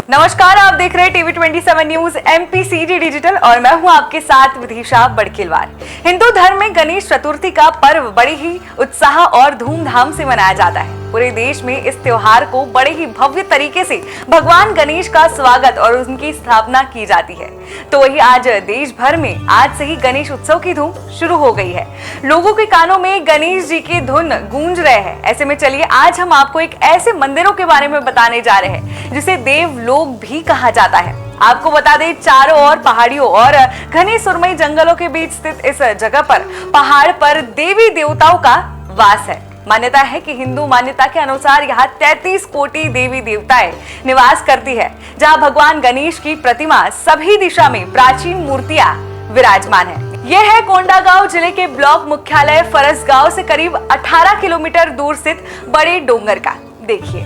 नमस्कार, आप देख रहे हैं टीवी 27 न्यूज MPCG डिजिटल और मैं हूं आपके साथ विदिशा बड़किलवार। हिंदू धर्म में गणेश चतुर्थी का पर्व बड़ी ही उत्साह और धूमधाम से मनाया जाता है। पूरे देश में इस त्योहार को बड़े ही भव्य तरीके से भगवान गणेश का स्वागत और उनकी स्थापना की जाती है। तो वही आज देश भर में आज से ही गणेश उत्सव की धूम शुरू हो गई है। लोगों के कानों में गणेश जी की धुन गूंज रहे हैं। ऐसे में चलिए आज हम आपको एक ऐसे मंदिरों के बारे में बताने जा रहे हैं जिसे देवलोक भी कहा जाता है। आपको बता दें, चारों ओर पहाड़ियों और घने सुरमई जंगलों के बीच स्थित इस जगह पर पहाड़ पर देवी देवताओं का वास है। मान्यता है कि हिंदू मान्यता के अनुसार यहाँ 33 कोटि देवी देवताएं निवास करती है, जहाँ भगवान गणेश की प्रतिमा सभी दिशा में प्राचीन मूर्तियां विराजमान है। यह है कोंडागांव जिले के ब्लॉक मुख्यालय फरसगांव से करीब 18 किलोमीटर दूर स्थित बड़े डोंगर का। देखिए,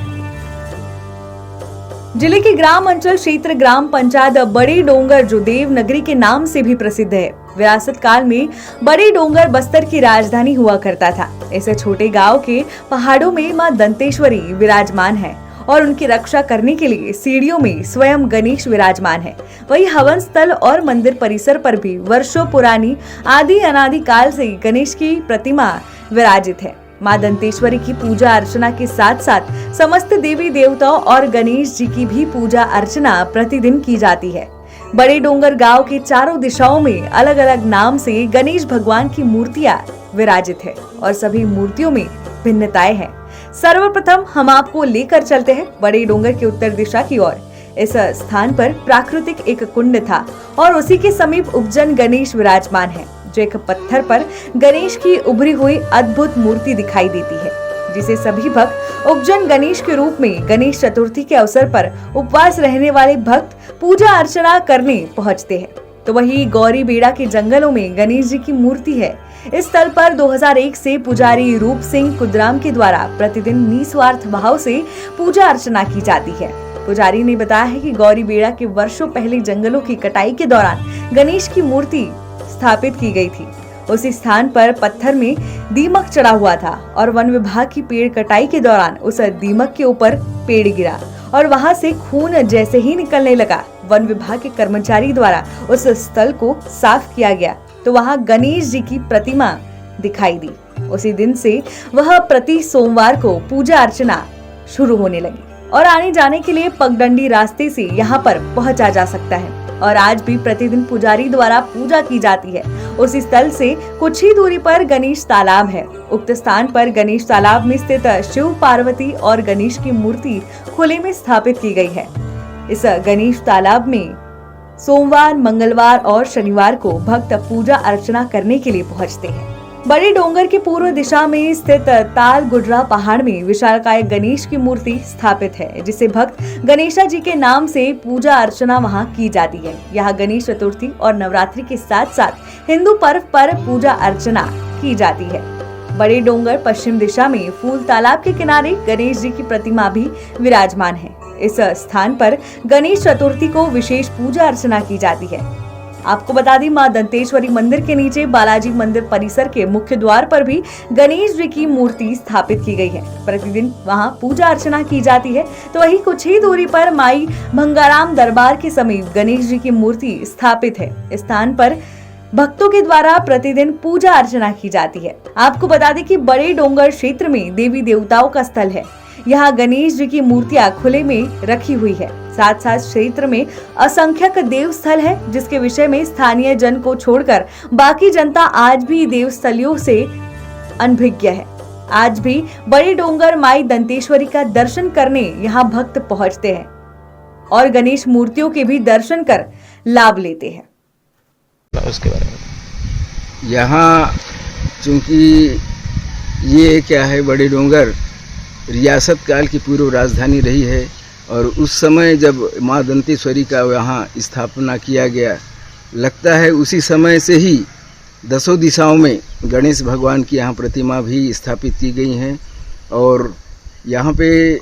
जिले के ग्राम अंचल क्षेत्र ग्राम पंचायत बड़ी डोंगर जो देवनगरी के नाम से भी प्रसिद्ध है। विरासत काल में बड़ी डोंगर बस्तर की राजधानी हुआ करता था। ऐसे छोटे गांव के पहाड़ों में मां दंतेश्वरी विराजमान है और उनकी रक्षा करने के लिए सीढ़ियों में स्वयं गणेश विराजमान है। वही हवन स्थल और मंदिर परिसर पर भी वर्षों पुरानी आदि अनादि काल से गणेश की प्रतिमा विराजित है। मां दंतेश्वरी की पूजा अर्चना के साथ साथ समस्त देवी देवताओं और गणेश जी की भी पूजा अर्चना प्रतिदिन की जाती है। बड़े डोंगर गांव के चारों दिशाओं में अलग अलग नाम से गणेश भगवान की मूर्तियां विराजित है और सभी मूर्तियों में भिन्नताएं हैं। सर्वप्रथम हम आपको लेकर चलते हैं बड़े डोंगर के उत्तर दिशा की ओर। इस स्थान पर प्राकृतिक एक कुंड था और उसी के समीप उपजन गणेश विराजमान है, जो एक पत्थर पर गणेश की उभरी हुई अद्भुत मूर्ति दिखाई देती है, जिसे सभी भक्त उपजन गणेश के रूप में गणेश चतुर्थी के अवसर पर उपवास रहने वाले भक्त पूजा अर्चना करने पहुंचते हैं। तो वही गौरी बेड़ा के जंगलों में गणेश जी की मूर्ति है। इस स्थल पर 2001 से पुजारी रूप सिंह कुदराम के द्वारा प्रतिदिन निस्वार्थ भाव से पूजा अर्चना की जाती है। पुजारी ने बताया है कि गौरी बेड़ा के वर्षों पहले जंगलों की कटाई के दौरान गणेश की मूर्ति स्थापित की गई थी। उसी स्थान पर पत्थर में दीमक चढ़ा हुआ था और वन विभाग की पेड़ कटाई के दौरान उस दीमक के ऊपर पेड़ गिरा और वहां से खून जैसे ही निकलने लगा। वन विभाग के कर्मचारी द्वारा उस स्थल को साफ किया गया तो वहां गणेश जी की प्रतिमा दिखाई दी। उसी दिन से वह प्रति सोमवार को पूजा अर्चना शुरू होने लगी और आने जाने के लिए पगडंडी रास्ते से यहाँ पर पहुंचा जा सकता है और आज भी प्रतिदिन पुजारी द्वारा पूजा की जाती है। उस स्थल से कुछ ही दूरी पर गणेश तालाब है। उक्त स्थान पर गणेश तालाब में स्थित शिव पार्वती और गणेश की मूर्ति खुले में स्थापित की गई है। इस गणेश तालाब में सोमवार, मंगलवार और शनिवार को भक्त पूजा अर्चना करने के लिए पहुंचते हैं। बड़े डोंगर के पूर्व दिशा में स्थित ताल गुडरा पहाड़ में विशालकाय गणेश की मूर्ति स्थापित है, जिसे भक्त गणेशा जी के नाम से पूजा अर्चना वहां की जाती है। यहाँ गणेश चतुर्थी और नवरात्रि के साथ साथ हिंदू पर्व पर पूजा अर्चना की जाती है। बड़े डोंगर पश्चिम दिशा में फूल तालाब के किनारे गणेश जी की प्रतिमा भी विराजमान है। इस स्थान पर गणेश चतुर्थी को विशेष पूजा अर्चना की जाती है। आपको बता दी, मां दंतेश्वरी मंदिर के नीचे बालाजी मंदिर परिसर के मुख्य द्वार पर भी गणेश जी की मूर्ति स्थापित की गई है। प्रतिदिन वहां पूजा अर्चना की जाती है। तो वही कुछ ही दूरी पर माई भंगाराम दरबार के समीप गणेश जी की मूर्ति स्थापित है। इस स्थान पर भक्तों के द्वारा प्रतिदिन पूजा अर्चना की जाती है। आपको बता दें कि बड़े डोंगर क्षेत्र में देवी देवताओं का स्थल है। यहाँ गणेश जी की मूर्तियां खुले में रखी हुई है। साथ साथ क्षेत्र में असंख्यक देव स्थल है, जिसके विषय में स्थानीय जन को छोड़कर बाकी जनता आज भी देवस्थलियों से अनभिज्ञ है। आज भी बड़े डोंगर माई दंतेश्वरी का दर्शन करने यहाँ भक्त पहुँचते हैं और गणेश मूर्तियों के भी दर्शन कर लाभ लेते हैं। उसके बारे में यहाँ चूंकि ये क्या है, बड़े डोंगर रियासत काल की पूर्व राजधानी रही है और उस समय जब माँ दंतेश्वरी का यहाँ स्थापना किया गया, लगता है उसी समय से ही दसों दिशाओं में गणेश भगवान की यहाँ प्रतिमा भी स्थापित की गई हैं। और यहाँ पे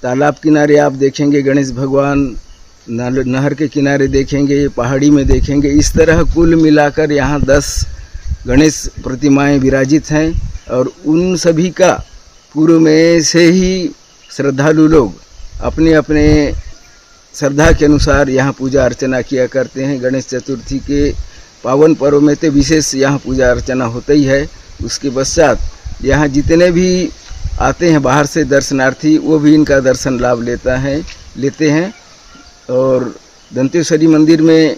तालाब किनारे आप देखेंगे गणेश भगवान, नहर के किनारे देखेंगे, पहाड़ी में देखेंगे। इस तरह कुल मिलाकर यहाँ 10 गणेश प्रतिमाएं विराजित हैं और उन सभी का पूर्व में से ही श्रद्धालु लोग अपने अपने श्रद्धा के अनुसार यहाँ पूजा अर्चना किया करते हैं। गणेश चतुर्थी के पावन पर्व में तो विशेष यहाँ पूजा अर्चना होता ही है। उसके पश्चात यहाँ जितने भी आते हैं बाहर से दर्शनार्थी, वो भी इनका दर्शन लाभ लेते हैं। और दंतेश्वरी मंदिर में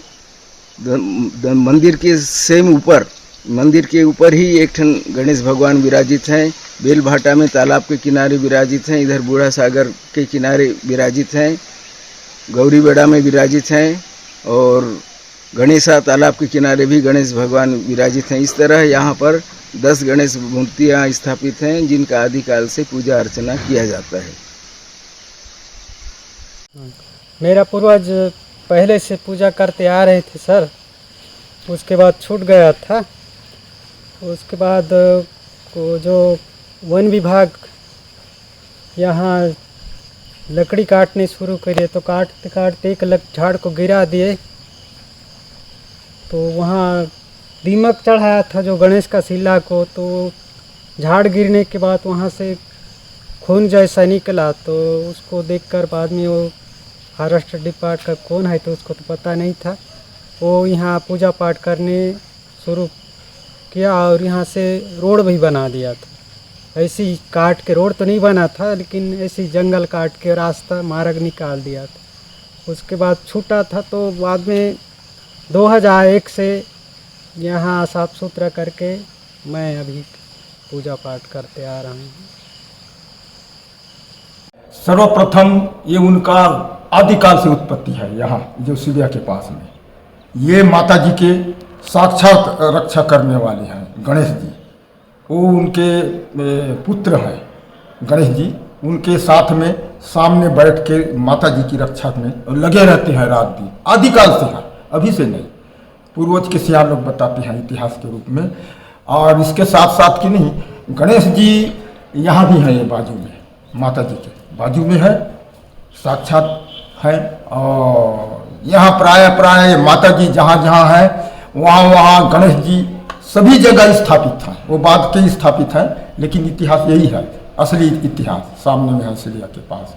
मंदिर के सेम ऊपर, मंदिर के ऊपर ही एक ठन गणेश भगवान विराजित हैं। बेलभाटा में तालाब के किनारे विराजित हैं, इधर बूढ़ा सागर के किनारे विराजित हैं, गौरीबेड़ा में विराजित हैं और गणेशा तालाब के किनारे भी गणेश भगवान विराजित हैं। इस तरह यहाँ पर 10 गणेश मूर्तियाँ स्थापित हैं जिनका आदिकाल से पूजा अर्चना किया जाता है। मेरा पूर्वज पहले से पूजा करते आ रहे थे सर, उसके बाद छूट गया था। उसके बाद को जो वन विभाग यहाँ लकड़ी काटने शुरू करे तो काटते काटते एक झाड़ को गिरा दिए, तो वहाँ दीमक चढ़ाया था जो गणेश का शिला को, तो झाड़ गिरने के बाद वहाँ से खून जैसा निकला। तो उसको देखकर बाद में वो फॉरेस्ट डिपार्ट का कौन है तो उसको तो पता नहीं था, वो यहाँ पूजा पाठ करने शुरू किया और यहाँ से रोड भी बना दिया था। ऐसी काट के रोड तो नहीं बना था, लेकिन ऐसी जंगल काट के रास्ता मार्ग निकाल दिया था। उसके बाद छूटा था तो बाद में 2001 से यहाँ साफ सुथरा करके मैं अभी पूजा पाठ करते आ रहा हूँ। सर्वप्रथम ये उनका आदिकाल से उत्पत्ति है। यहाँ जो शिविया के पास में ये माता जी के साक्षात रक्षा करने वाले हैं गणेश जी। वो उनके पुत्र हैं गणेश जी, उनके साथ में सामने बैठ के माता जी की रक्षा में लगे रहते हैं रात दिन। आदिकाल से है, अभी से नहीं। पूर्वज के सियान लोग बताते हैं इतिहास के रूप में। और इसके साथ साथ कि नहीं, गणेश जी यहाँ भी हैं, ये बाजू में माता जी के बाजू में है, साक्षात है। और यहाँ प्राय माता जी जहाँ जहाँ है वहाँ गणेश जी सभी जगह स्थापित हैं। वो बाद के स्थापित हैं, लेकिन इतिहास यही है, असली इतिहास सामने में है शिलिया के पास।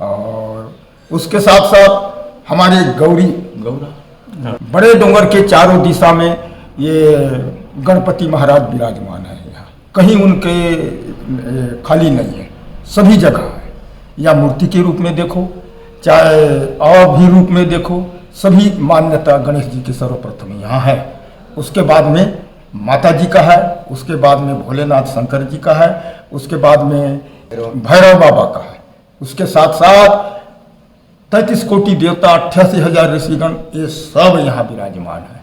और उसके साथ साथ हमारे गौरा बड़े डोंगर के चारों दिशा में ये गणपति महाराज विराजमान है। यहाँ कहीं उनके खाली नहीं है, सभी जगह है। या मूर्ति के रूप में देखो, चाहे और भी रूप में देखो, सभी मान्यता गणेश जी की सर्वप्रथम यहाँ है। उसके बाद में माता जी का है, उसके बाद में भोलेनाथ शंकर जी का है, उसके बाद में भैरव बाबा का है। उसके साथ साथ 33 कोटि देवता, 88,000 ऋषिगण, ये सब यहाँ विराजमान है।